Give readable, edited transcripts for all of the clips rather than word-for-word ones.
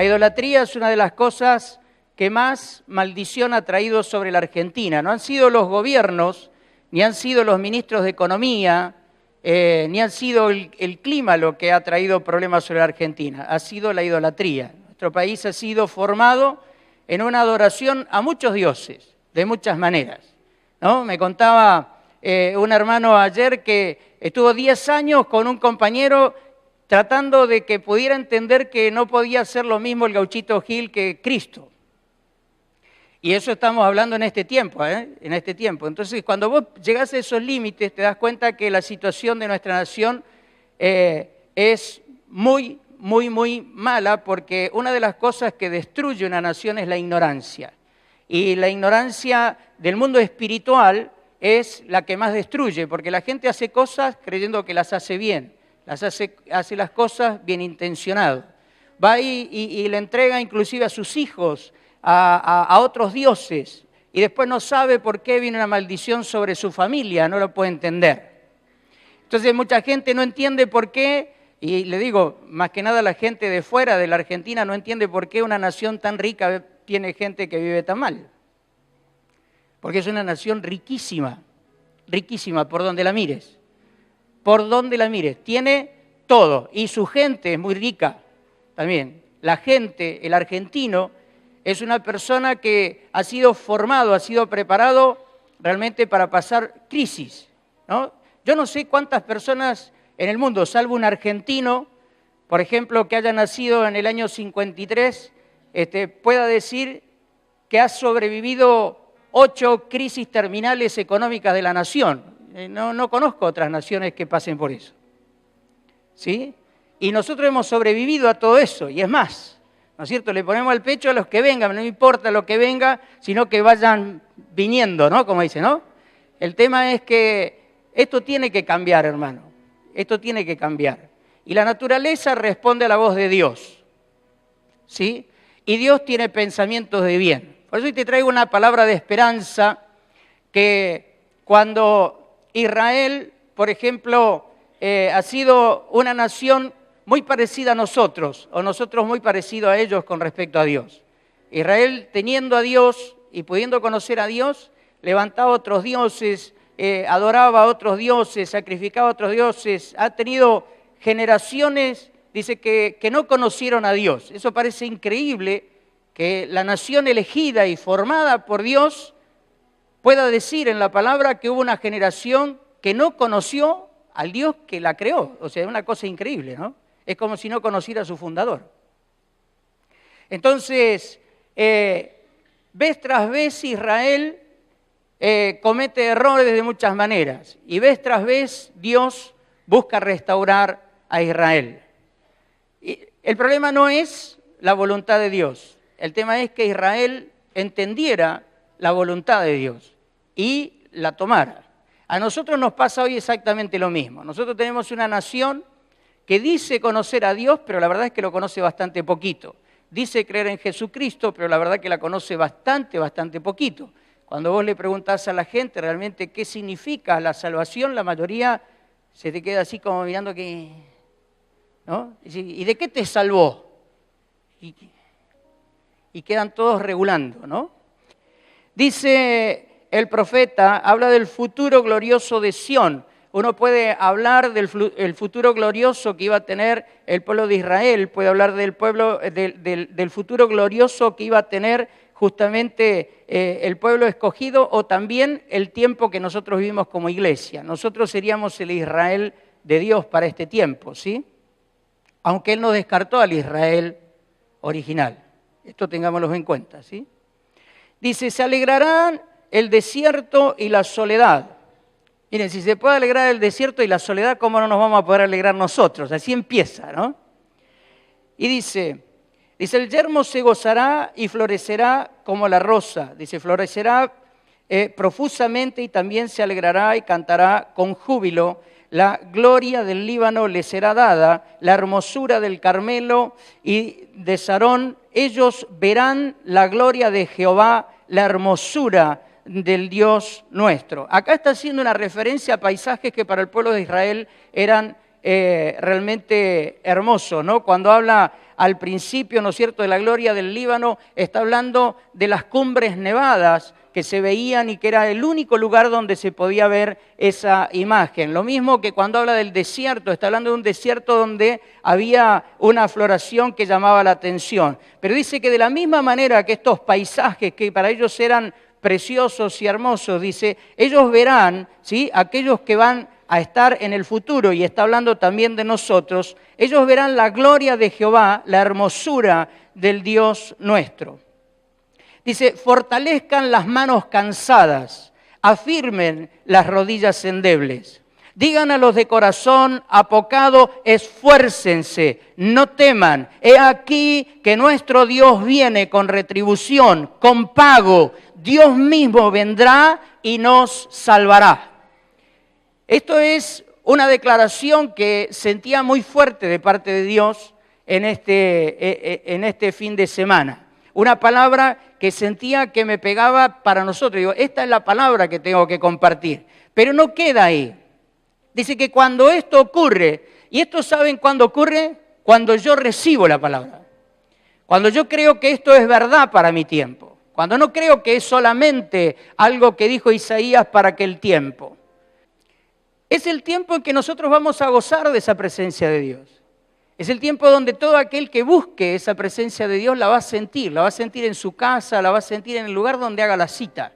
La idolatría es una de las cosas que más maldición ha traído sobre la Argentina. No han sido los gobiernos, ni han sido los ministros de Economía, ni han sido el clima lo que ha traído problemas sobre la Argentina. Ha sido la idolatría. Nuestro país ha sido formado en una adoración a muchos dioses, de muchas maneras, ¿no? Me contaba un hermano ayer que estuvo 10 años con un compañero tratando de que pudiera entender que no podía ser lo mismo el Gauchito Gil que Cristo. Y eso estamos hablando en este tiempo, en este tiempo. Entonces, cuando vos llegás a esos límites, te das cuenta que la situación de nuestra nación es muy mala, porque una de las cosas que destruye una nación es la ignorancia. Y la ignorancia del mundo espiritual es la que más destruye, porque la gente hace cosas creyendo que las hace bien, hace las cosas bien intencionado. Va y le entrega inclusive a sus hijos a otros dioses, y después no sabe por qué viene una maldición sobre su familia, no lo puede entender. Entonces mucha gente no entiende por qué, y le digo, más que nada la gente de fuera de la Argentina no entiende por qué una nación tan rica tiene gente que vive tan mal. Porque es una nación riquísima, riquísima por donde la mires. Por donde la mires, tiene todo, y su gente es muy rica también. La gente, el argentino, es una persona que ha sido formado, ha sido preparado realmente para pasar crisis, ¿no? Yo no sé cuántas personas en el mundo, salvo un argentino, por ejemplo, que haya nacido en el año 53, pueda decir que ha sobrevivido 8 crisis terminales económicas de la nación. No conozco otras naciones que pasen por eso, ¿sí? Y nosotros hemos sobrevivido a todo eso, y es más, ¿no es cierto? Le ponemos al pecho a los que vengan, no importa lo que venga, sino que vayan viniendo, ¿no? Como dice, ¿no? El tema es que esto tiene que cambiar, hermano. Esto tiene que cambiar. Y la naturaleza responde a la voz de Dios, ¿sí? Y Dios tiene pensamientos de bien. Por eso hoy te traigo una palabra de esperanza que cuando Israel, por ejemplo, ha sido una nación muy parecida a nosotros, o nosotros muy parecidos a ellos con respecto a Dios. Israel, teniendo a Dios y pudiendo conocer a Dios, levantaba otros dioses, adoraba a otros dioses, sacrificaba a otros dioses, ha tenido generaciones, dice, que no conocieron a Dios. Eso parece increíble, que la nación elegida y formada por Dios pueda decir en la palabra que hubo una generación que no conoció al Dios que la creó. O sea, es una cosa increíble, ¿no? Es como si no conociera a su fundador. Entonces, vez tras vez Israel comete errores de muchas maneras, y vez tras vez Dios busca restaurar a Israel. Y el problema no es la voluntad de Dios, el tema es que Israel entendiera la voluntad de Dios y la tomara. A nosotros nos pasa hoy exactamente lo mismo. Nosotros tenemos una nación que dice conocer a Dios, pero la verdad es que lo conoce bastante poquito. Dice creer en Jesucristo, pero la verdad es que la conoce bastante poquito. Cuando vos le preguntás a la gente realmente qué significa la salvación, la mayoría se te queda así como mirando que, ¿no? ¿Y de qué te salvó? Y quedan todos regulando, ¿no? Dice el profeta, habla del futuro glorioso de Sión. Uno puede hablar del futuro glorioso que iba a tener el pueblo de Israel, puede hablar del futuro glorioso que iba a tener justamente el pueblo escogido, o también el tiempo que nosotros vivimos como iglesia. Nosotros seríamos el Israel de Dios para este tiempo, ¿sí? Aunque Él no descartó al Israel original. Esto tengámoslo en cuenta, ¿sí? Dice, se alegrarán el desierto y la soledad. Miren, si se puede alegrar el desierto y la soledad, ¿cómo no nos vamos a poder alegrar nosotros? Así empieza, ¿no? Y dice, el yermo se gozará y florecerá como la rosa. Dice, florecerá profusamente y también se alegrará y cantará con júbilo. La gloria del Líbano le será dada, la hermosura del Carmelo y de Sarón. Ellos verán la gloria de Jehová, la hermosura del Dios nuestro. Acá está haciendo una referencia a paisajes que para el pueblo de Israel eran realmente hermosos, ¿no? Cuando habla al principio, ¿no es cierto?, de la gloria del Líbano, está hablando de las cumbres nevadas que se veían y que era el único lugar donde se podía ver esa imagen. Lo mismo que cuando habla del desierto, está hablando de un desierto donde había una floración que llamaba la atención. Pero dice que de la misma manera que estos paisajes que para ellos eran preciosos y hermosos, dice, ellos verán, ¿sí?, aquellos que van a estar en el futuro, y está hablando también de nosotros, ellos verán la gloria de Jehová, la hermosura del Dios nuestro. Dice, fortalezcan las manos cansadas, afirmen las rodillas endebles. Digan a los de corazón apocado, esfuércense, no teman. He aquí que nuestro Dios viene con retribución, con pago. Dios mismo vendrá y nos salvará. Esto es una declaración que sentía muy fuerte de parte de Dios en este fin de semana. Una palabra que sentía que me pegaba para nosotros. Digo, esta es la palabra que tengo que compartir. Pero no queda ahí. Dice que cuando esto ocurre, y esto ¿saben cuándo ocurre? Cuando yo recibo la palabra. Cuando yo creo que esto es verdad para mi tiempo. Cuando no creo que es solamente algo que dijo Isaías para aquel tiempo. Es el tiempo en que nosotros vamos a gozar de esa presencia de Dios. Es el tiempo donde todo aquel que busque esa presencia de Dios la va a sentir en su casa, la va a sentir en el lugar donde haga la cita.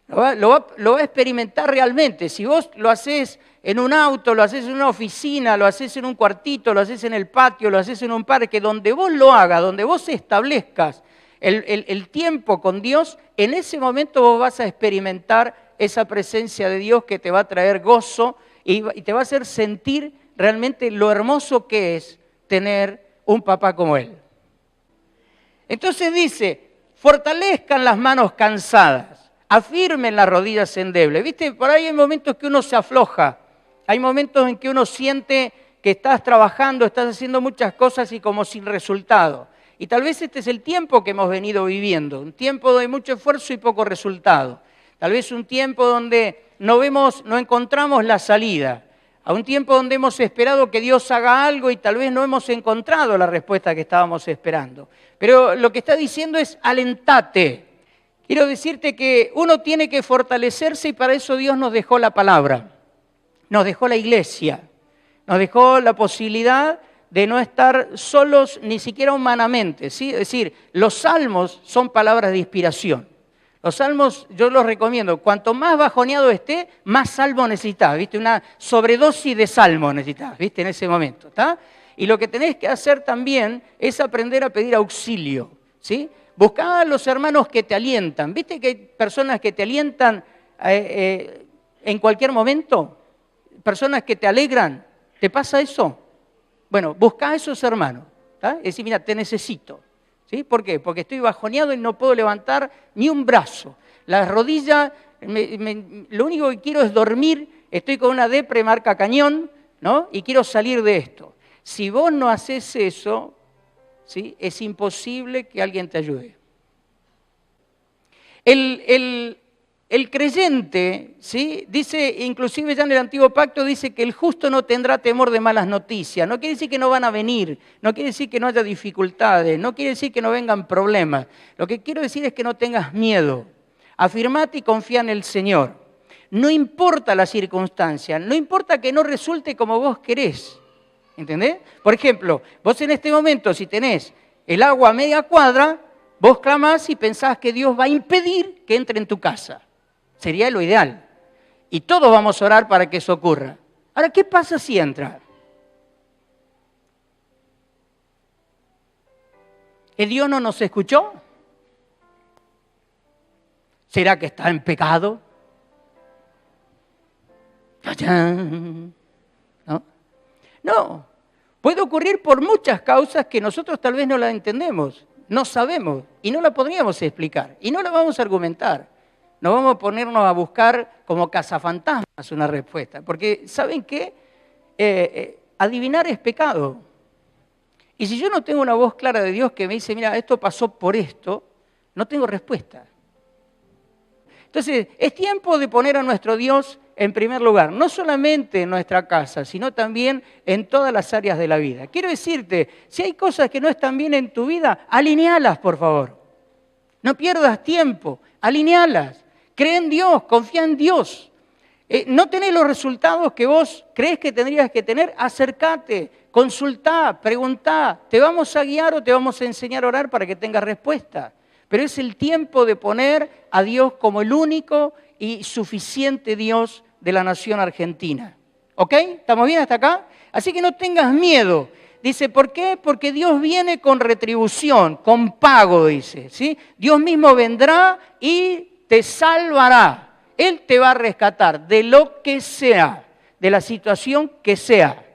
Lo va a experimentar realmente. Si vos lo haces en un auto, lo haces en una oficina, lo haces en un cuartito, lo haces en el patio, lo haces en un parque, donde vos lo hagas, donde vos establezcas el tiempo con Dios, en ese momento vos vas a experimentar esa presencia de Dios que te va a traer gozo y te va a hacer sentir realmente lo hermoso que es tener un papá como Él. Entonces dice, fortalezcan las manos cansadas, afirmen las rodillas endebles. ¿Viste? Por ahí hay momentos que uno se afloja, hay momentos en que uno siente que estás trabajando, estás haciendo muchas cosas y como sin resultado. Y tal vez este es el tiempo que hemos venido viviendo, un tiempo de mucho esfuerzo y poco resultado. Tal vez un tiempo donde no encontramos la salida. A un tiempo donde hemos esperado que Dios haga algo y tal vez no hemos encontrado la respuesta que estábamos esperando. Pero lo que está diciendo es alentate. Quiero decirte que uno tiene que fortalecerse y para eso Dios nos dejó la palabra, nos dejó la iglesia, nos dejó la posibilidad de no estar solos ni siquiera humanamente, ¿sí? Es decir, los salmos son palabras de inspiración. Los salmos yo los recomiendo, cuanto más bajoneado esté, más salmo necesitas, ¿viste? Una sobredosis de salmo necesitas, ¿viste? En ese momento, ¿está? Y lo que tenés que hacer también es aprender a pedir auxilio, ¿sí? Buscá a los hermanos que te alientan, ¿viste que hay personas que te alientan en cualquier momento? Personas que te alegran, ¿te pasa eso? Bueno, buscá a esos hermanos, ¿está? Es decir, mira, te necesito. ¿Sí? ¿Por qué? Porque estoy bajoneado y no puedo levantar ni un brazo. Las rodillas, lo único que quiero es dormir, estoy con una depre marca cañón, ¿no? Y quiero salir de esto. Si vos no haces eso, ¿sí? Es imposible que alguien te ayude. El creyente, ¿sí? Dice, inclusive ya en el Antiguo Pacto, dice que el justo no tendrá temor de malas noticias. No quiere decir que no van a venir, no quiere decir que no haya dificultades, no quiere decir que no vengan problemas. Lo que quiero decir es que no tengas miedo. Afirmate y confía en el Señor. No importa la circunstancia, no importa que no resulte como vos querés. ¿Entendés? Por ejemplo, vos en este momento, si tenés el agua a media cuadra, vos clamás y pensás que Dios va a impedir que entre en tu casa. Sería lo ideal. Y todos vamos a orar para que eso ocurra. Ahora, ¿qué pasa si entra? ¿El Dios no nos escuchó? ¿Será que está en pecado? ¿No? No. Puede ocurrir por muchas causas que nosotros tal vez no las entendemos, no sabemos y no la podríamos explicar y no la vamos a argumentar. No vamos a ponernos a buscar como cazafantasmas una respuesta, porque ¿saben qué? Adivinar es pecado. Y si yo no tengo una voz clara de Dios que me dice, mira, esto pasó por esto, no tengo respuesta. Entonces, es tiempo de poner a nuestro Dios en primer lugar, no solamente en nuestra casa, sino también en todas las áreas de la vida. Quiero decirte, si hay cosas que no están bien en tu vida, alinealas, por favor. No pierdas tiempo, alinealas. Cree en Dios, confía en Dios. No tenés los resultados que vos crees que tendrías que tener, acércate, consultá, preguntá. ¿Te vamos a guiar o te vamos a enseñar a orar para que tengas respuesta? Pero es el tiempo de poner a Dios como el único y suficiente Dios de la nación argentina. ¿Ok? ¿Estamos bien hasta acá? Así que no tengas miedo. Dice, ¿por qué? Porque Dios viene con retribución, con pago, dice. ¿Sí? Dios mismo vendrá y te salvará. Él te va a rescatar de lo que sea, de la situación que sea.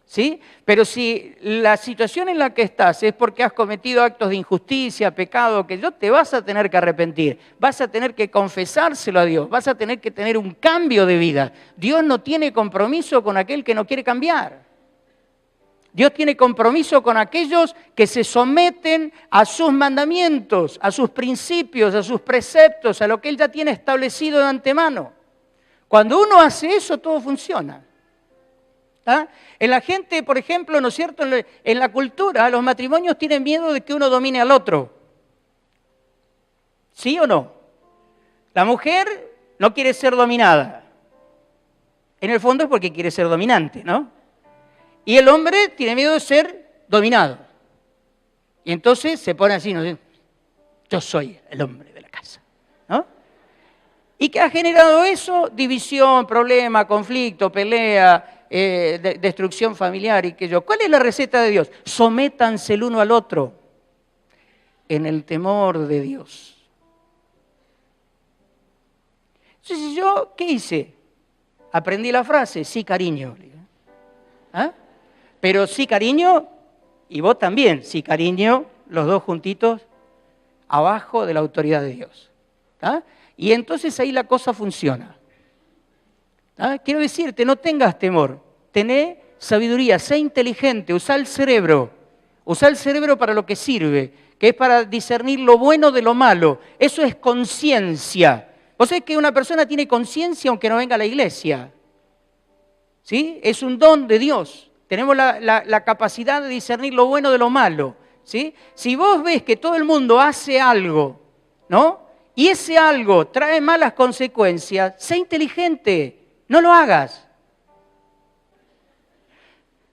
¿Sí? Pero si la situación en la que estás es porque has cometido actos de injusticia, pecado, que te vas a tener que arrepentir, vas a tener que confesárselo a Dios, vas a tener que tener un cambio de vida. Dios no tiene compromiso con aquel que no quiere cambiar. Dios tiene compromiso con aquellos que se someten a sus mandamientos, a sus principios, a sus preceptos, a lo que Él ya tiene establecido de antemano. Cuando uno hace eso, todo funciona. ¿Ah? En la gente, por ejemplo, ¿no es cierto? En la cultura, los matrimonios tienen miedo de que uno domine al otro. ¿Sí o no? La mujer no quiere ser dominada. En el fondo es porque quiere ser dominante, ¿no? Y el hombre tiene miedo de ser dominado. Y entonces se pone así, ¿no? Yo soy el hombre de la casa, ¿no? ¿Y qué ha generado eso? División, problema, conflicto, pelea, destrucción familiar y que yo. ¿Cuál es la receta de Dios? Sométanse el uno al otro en el temor de Dios. Entonces yo, ¿qué hice? Aprendí la frase, sí, cariño. ¿Ah? Pero sí, cariño, y vos también, sí, cariño, los dos juntitos, abajo de la autoridad de Dios. ¿Ah? Y entonces ahí la cosa funciona. ¿Ah? Quiero decirte, no tengas temor, tené sabiduría, sé inteligente, usá el cerebro para lo que sirve, que es para discernir lo bueno de lo malo. Eso es conciencia. Vos sabés que una persona tiene conciencia aunque no venga a la iglesia. ¿Sí? Es un don de Dios. Tenemos la capacidad de discernir lo bueno de lo malo. ¿Sí? Si vos ves que todo el mundo hace algo, ¿no? Y ese algo trae malas consecuencias, sé inteligente. No lo hagas.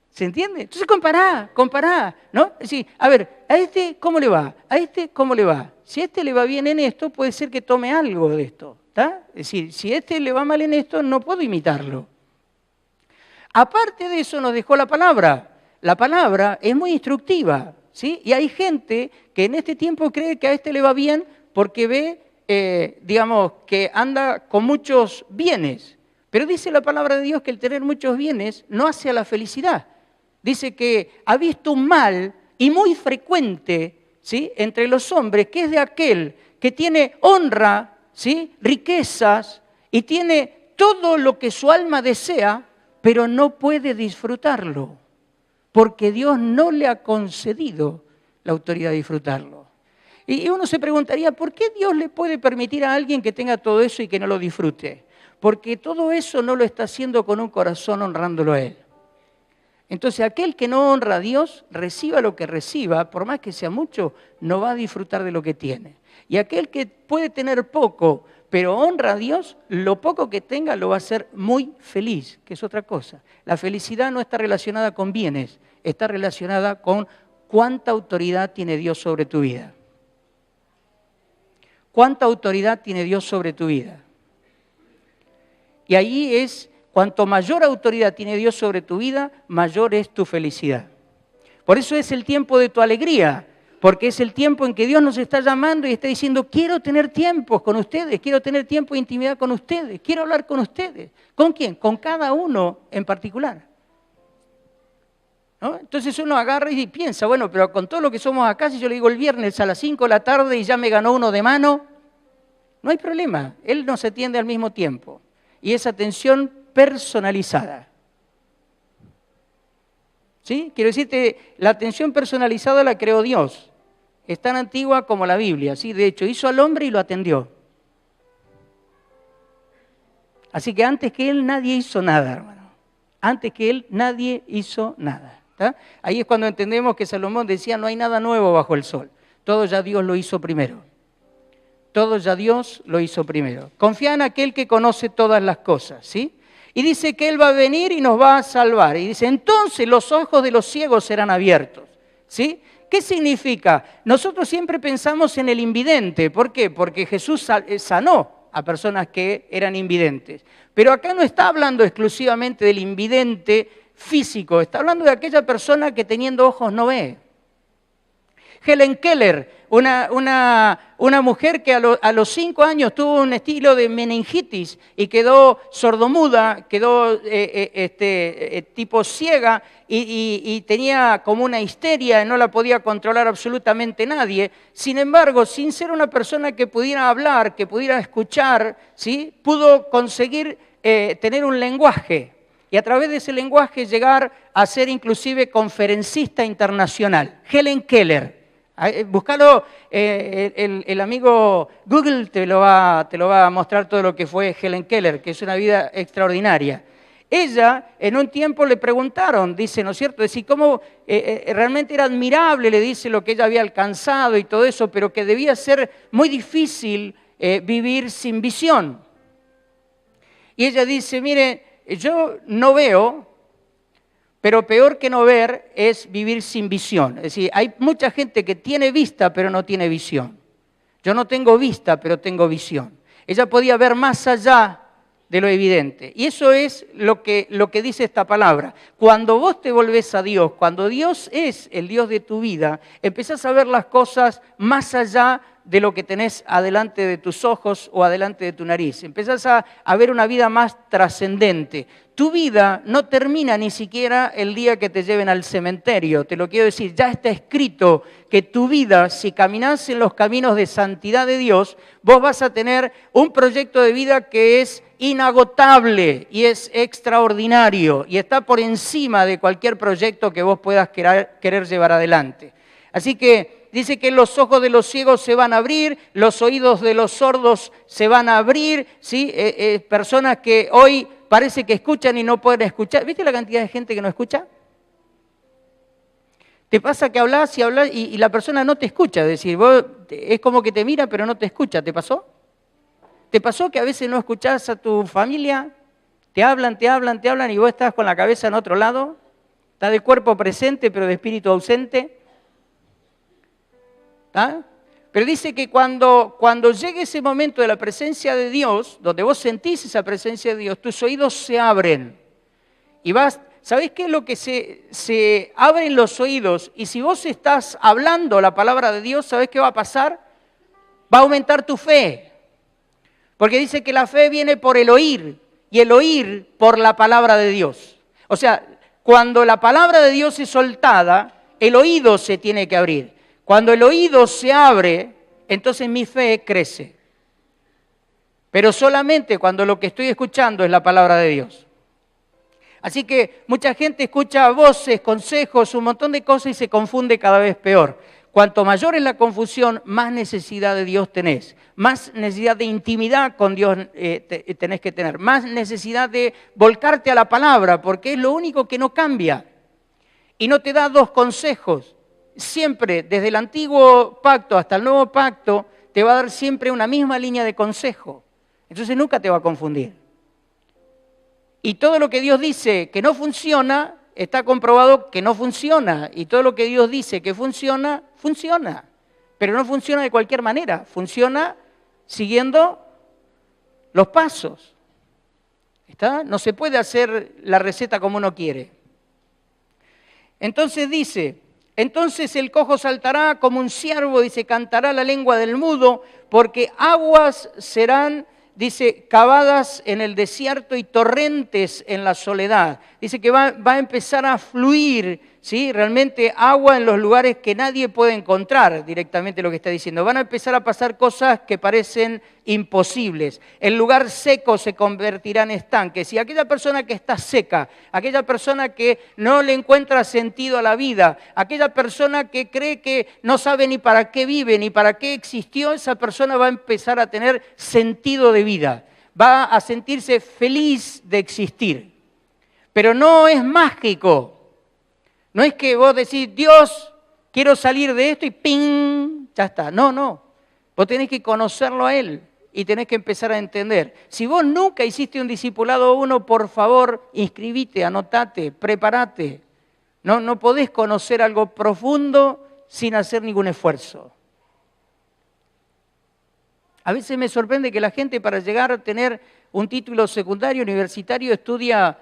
¿Se entiende? Entonces compará, ¿no? Es decir, a ver, ¿a este cómo le va? ¿A este cómo le va? Si a este le va bien en esto, puede ser que tome algo de esto, ¿está? Es decir, si a este le va mal en esto, no puedo imitarlo. Aparte de eso nos dejó la palabra. La palabra es muy instructiva, ¿sí? Y hay gente que en este tiempo cree que a este le va bien porque ve, digamos, que anda con muchos bienes. Pero dice la palabra de Dios que el tener muchos bienes no hace a la felicidad. Dice que ha visto un mal y muy frecuente, ¿sí?, entre los hombres, que es de aquel que tiene honra, ¿sí?, riquezas y tiene todo lo que su alma desea, pero no puede disfrutarlo, porque Dios no le ha concedido la autoridad de disfrutarlo. Y uno se preguntaría, ¿por qué Dios le puede permitir a alguien que tenga todo eso y que no lo disfrute? Porque todo eso no lo está haciendo con un corazón honrándolo a Él. Entonces, aquel que no honra a Dios, reciba lo que reciba, por más que sea mucho, no va a disfrutar de lo que tiene. Y aquel que puede tener poco, pero honra a Dios, lo poco que tenga lo va a hacer muy feliz, que es otra cosa. La felicidad no está relacionada con bienes, está relacionada con cuánta autoridad tiene Dios sobre tu vida. ¿Cuánta autoridad tiene Dios sobre tu vida? Y ahí es, cuanto mayor autoridad tiene Dios sobre tu vida, mayor es tu felicidad. Por eso es el tiempo de tu alegría, porque es el tiempo en que Dios nos está llamando y está diciendo, quiero tener tiempos con ustedes, quiero tener tiempo de intimidad con ustedes, quiero hablar con ustedes. ¿Con quién? Con cada uno en particular. ¿No? Entonces uno agarra y piensa, bueno, pero con todo lo que somos acá, si yo le digo el viernes a las 5 de la tarde y ya me ganó uno de mano, no hay problema, Él nos atiende al mismo tiempo. Y es atención personalizada. ¿Sí? Quiero decirte, la atención personalizada la creó Dios. Es tan antigua como la Biblia, ¿sí? De hecho, hizo al hombre y lo atendió. Así que antes que Él nadie hizo nada, hermano. Antes que Él nadie hizo nada. ¿Tá? Ahí es cuando entendemos que Salomón decía, no hay nada nuevo bajo el sol. Todo ya Dios lo hizo primero. Todo ya Dios lo hizo primero. Confía en aquel que conoce todas las cosas, ¿sí? Y dice que Él va a venir y nos va a salvar. Y dice, entonces los ojos de los ciegos serán abiertos, ¿sí? ¿Qué significa? Nosotros siempre pensamos en el invidente. ¿Por qué? Porque Jesús sanó a personas que eran invidentes. Pero acá no está hablando exclusivamente del invidente físico, está hablando de aquella persona que teniendo ojos no ve. Helen Keller, una mujer que a los 5 años tuvo un estilo de meningitis y quedó sordomuda, quedó tipo ciega y tenía como una histeria, no la podía controlar absolutamente nadie. Sin embargo, sin ser una persona que pudiera hablar, que pudiera escuchar, ¿sí? Pudo conseguir tener un lenguaje y a través de ese lenguaje llegar a ser inclusive conferencista internacional. Helen Keller. Búscalo, el amigo Google te lo va a mostrar todo lo que fue Helen Keller, que es una vida extraordinaria. Ella, en un tiempo le preguntaron, dice, ¿no es cierto? Decir, cómo realmente era admirable, le dice lo que ella había alcanzado y todo eso, pero que debía ser muy difícil vivir sin visión. Y ella dice, mire, yo no veo, pero peor que no ver es vivir sin visión. Es decir, hay mucha gente que tiene vista, pero no tiene visión. Yo no tengo vista, pero tengo visión. Ella podía ver más allá de lo evidente. Y eso es lo que dice esta palabra. Cuando vos te volvés a Dios, cuando Dios es el Dios de tu vida, empezás a ver las cosas más allá de lo que tenés adelante de tus ojos o adelante de tu nariz. Empezás a ver una vida más trascendente. Tu vida no termina ni siquiera el día que te lleven al cementerio. Te lo quiero decir, ya está escrito que tu vida, si caminás en los caminos de santidad de Dios, vos vas a tener un proyecto de vida que es inagotable y es extraordinario y está por encima de cualquier proyecto que vos puedas querer llevar adelante. Así que dice que los ojos de los ciegos se van a abrir, los oídos de los sordos se van a abrir, ¿sí? Personas que hoy parece que escuchan y no pueden escuchar. ¿Viste la cantidad de gente que no escucha? Te pasa que hablas y la persona no te escucha, es decir, vos, es como que te mira pero no te escucha. ¿Te pasó? ¿Te pasó que a veces no escuchás a tu familia? Te hablan y vos estás con la cabeza en otro lado, estás de cuerpo presente pero de espíritu ausente. ¿Ah? Pero dice que cuando llegue ese momento de la presencia de Dios, donde vos sentís esa presencia de Dios, tus oídos se abren. Y ¿sabés qué es lo que se abren los oídos? Y si vos estás hablando la palabra de Dios, ¿sabés qué va a pasar? Va a aumentar tu fe. Porque dice que la fe viene por el oír, y el oír por la palabra de Dios. O sea, cuando la palabra de Dios es soltada, el oído se tiene que abrir. Cuando el oído se abre, entonces mi fe crece. Pero solamente cuando lo que estoy escuchando es la palabra de Dios. Así que mucha gente escucha voces, consejos, un montón de cosas y se confunde cada vez peor. Cuanto mayor es la confusión, más necesidad de Dios tenés. Más necesidad de intimidad con Dios tenés que tener. Más necesidad de volcarte a la palabra, porque es lo único que no cambia. Y no te da dos consejos. Siempre, desde el antiguo pacto hasta el nuevo pacto, te va a dar siempre una misma línea de consejo. Entonces nunca te va a confundir. Y todo lo que Dios dice que no funciona, está comprobado que no funciona. Y todo lo que Dios dice que funciona, funciona. Pero no funciona de cualquier manera. Funciona siguiendo los pasos. ¿Está? No se puede hacer la receta como uno quiere. Entonces dice... Entonces el cojo saltará como un ciervo, dice, cantará la lengua del mudo, porque aguas serán, dice, cavadas en el desierto y torrentes en la soledad. Dice que va a empezar a fluir, ¿sí? Realmente agua en los lugares que nadie puede encontrar, directamente lo que está diciendo. Van a empezar a pasar cosas que parecen imposibles. El lugar seco se convertirá en estanques. Y aquella persona que está seca, aquella persona que no le encuentra sentido a la vida, aquella persona que cree que no sabe ni para qué vive, ni para qué existió, esa persona va a empezar a tener sentido de vida. va a sentirse feliz de existir. Pero no es mágico. No es que vos decís, Dios, quiero salir de esto y ¡ping! Ya está. No, no. Vos tenés que conocerlo a Él y tenés que empezar a entender. Si vos nunca hiciste un discipulado 1, por favor, inscribite, anotate, prepárate. No podés conocer algo profundo sin hacer ningún esfuerzo. A veces me sorprende que la gente para llegar a tener un título secundario, universitario, estudia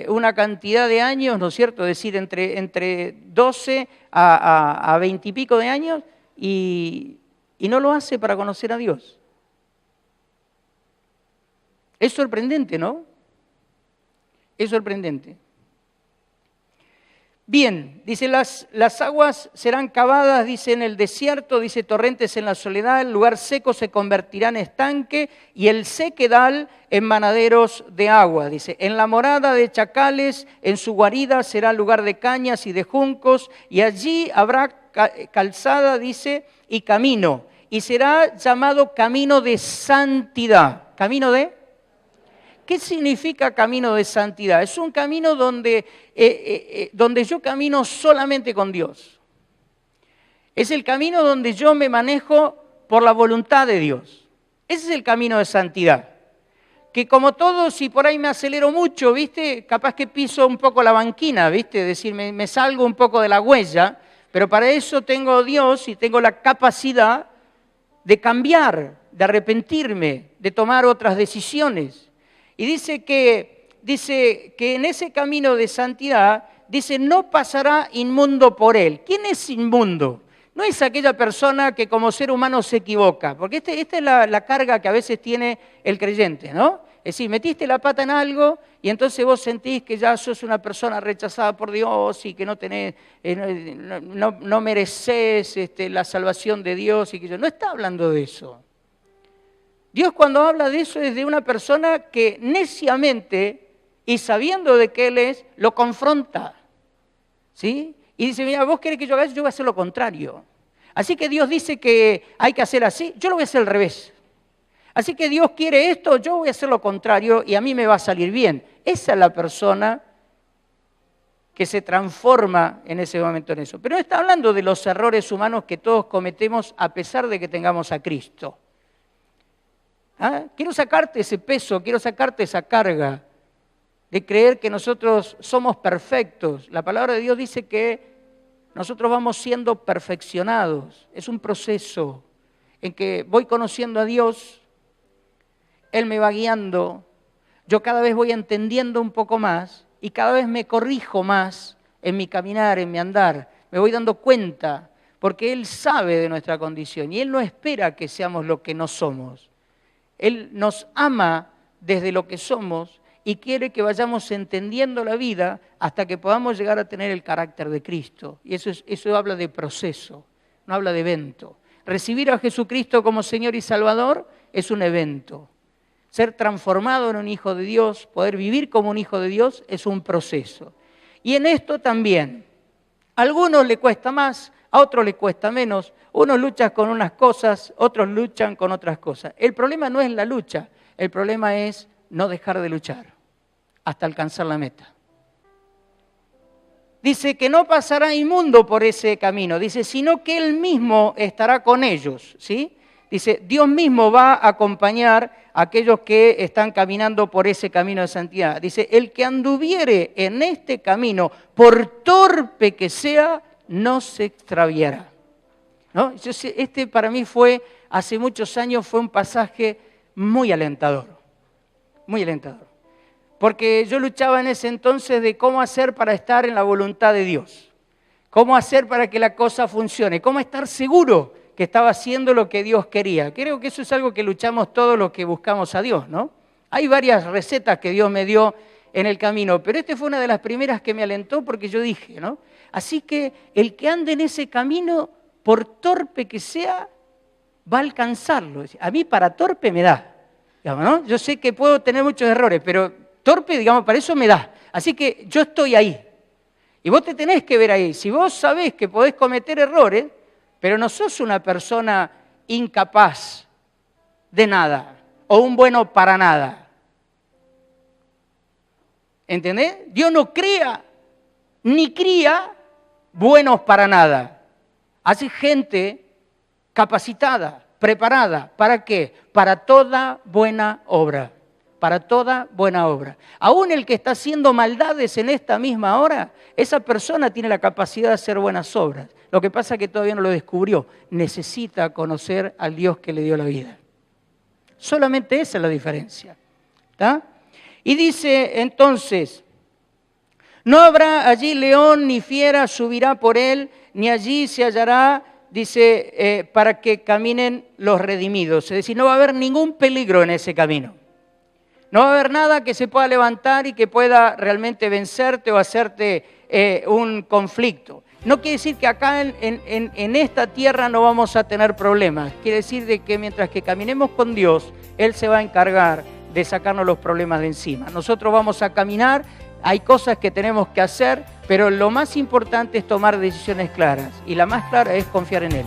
una cantidad de años, ¿no es cierto? Es decir, entre 12 a 20 y pico de años y no lo hace para conocer a Dios. Es sorprendente, ¿no? Es sorprendente. Bien, dice, las aguas serán cavadas, dice, en el desierto, dice, torrentes en la soledad, el lugar seco se convertirá en estanque y el sequedal en manaderos de agua. Dice, en la morada de chacales, en su guarida será lugar de cañas y de juncos y allí habrá calzada, dice, y camino. Y será llamado camino de santidad. ¿Camino de? ¿Qué significa camino de santidad? Es un camino donde yo camino solamente con Dios. Es el camino donde yo me manejo por la voluntad de Dios. Ese es el camino de santidad. Que como todo, si por ahí me acelero mucho, ¿viste? Capaz que piso un poco la banquina, ¿viste? Es decir, me salgo un poco de la huella, pero para eso tengo a Dios y tengo la capacidad de cambiar, de arrepentirme, de tomar otras decisiones. Y dice que en ese camino de santidad, dice, no pasará inmundo por él. ¿Quién es inmundo? No es aquella persona que como ser humano se equivoca, porque esta es la carga que a veces tiene el creyente, ¿no? Es decir, metiste la pata en algo y entonces vos sentís que ya sos una persona rechazada por Dios y que no tenés, no mereces la salvación de Dios y que no está hablando de eso. Dios cuando habla de eso es de una persona que neciamente y sabiendo de que Él es, lo confronta, ¿sí? Y dice, mira, vos querés que yo haga eso, yo voy a hacer lo contrario. Así que Dios dice que hay que hacer así, yo lo voy a hacer al revés. Así que Dios quiere esto, yo voy a hacer lo contrario y a mí me va a salir bien. Esa es la persona que se transforma en ese momento en eso. Pero no está hablando de los errores humanos que todos cometemos a pesar de que tengamos a Cristo. ¿Ah? Quiero sacarte ese peso, quiero sacarte esa carga de creer que nosotros somos perfectos. La palabra de Dios dice que nosotros vamos siendo perfeccionados. Es un proceso en que voy conociendo a Dios, Él me va guiando, yo cada vez voy entendiendo un poco más y cada vez me corrijo más en mi caminar, en mi andar. Me voy dando cuenta porque Él sabe de nuestra condición y Él no espera que seamos lo que no somos. Él nos ama desde lo que somos y quiere que vayamos entendiendo la vida hasta que podamos llegar a tener el carácter de Cristo. Y eso habla de proceso, no habla de evento. Recibir a Jesucristo como Señor y Salvador es un evento. Ser transformado en un hijo de Dios, poder vivir como un hijo de Dios es un proceso. Y en esto también, a algunos le cuesta más, a otros le cuesta menos. Unos luchan con unas cosas, otros luchan con otras cosas. El problema no es la lucha, el problema es no dejar de luchar hasta alcanzar la meta. Dice que no pasará inmundo por ese camino, dice, sino que Él mismo estará con ellos, ¿sí? Dice, Dios mismo va a acompañar a aquellos que están caminando por ese camino de santidad. Dice, el que anduviere en este camino, por torpe que sea, no se extraviará. ¿No? Este para mí hace muchos años, fue un pasaje muy alentador, muy alentador. Porque yo luchaba en ese entonces de cómo hacer para estar en la voluntad de Dios, cómo hacer para que la cosa funcione, cómo estar seguro que estaba haciendo lo que Dios quería. Creo que eso es algo que luchamos todos los que buscamos a Dios, ¿no? Hay varias recetas que Dios me dio en el camino, pero esta fue una de las primeras que me alentó porque yo dije, ¿no? Así que el que ande en ese camino, por torpe que sea, va a alcanzarlo. A mí para torpe me da, digamos, ¿no? Yo sé que puedo tener muchos errores, pero torpe, digamos, para eso me da. Así que yo estoy ahí. Y vos te tenés que ver ahí. Si vos sabés que podés cometer errores, pero no sos una persona incapaz de nada. o un bueno para nada. ¿Entendés? Dios no crea ni cría buenos para nada. Hace gente capacitada, preparada. ¿Para qué? Para toda buena obra. Para toda buena obra. Aún el que está haciendo maldades en esta misma hora, esa persona tiene la capacidad de hacer buenas obras. Lo que pasa es que todavía no lo descubrió. Necesita conocer al Dios que le dio la vida. Solamente esa es la diferencia. ¿Está? Y dice entonces, no habrá allí león ni fiera subirá por él, ni allí se hallará, dice, para que caminen los redimidos. Es decir, no va a haber ningún peligro en ese camino. No va a haber nada que se pueda levantar y que pueda realmente vencerte o hacerte un conflicto. No quiere decir que acá en esta tierra no vamos a tener problemas. Quiere decir de que mientras que caminemos con Dios, Él se va a encargar de sacarnos los problemas de encima. Nosotros vamos a caminar, hay cosas que tenemos que hacer, pero lo más importante es tomar decisiones claras. Y la más clara es confiar en Él.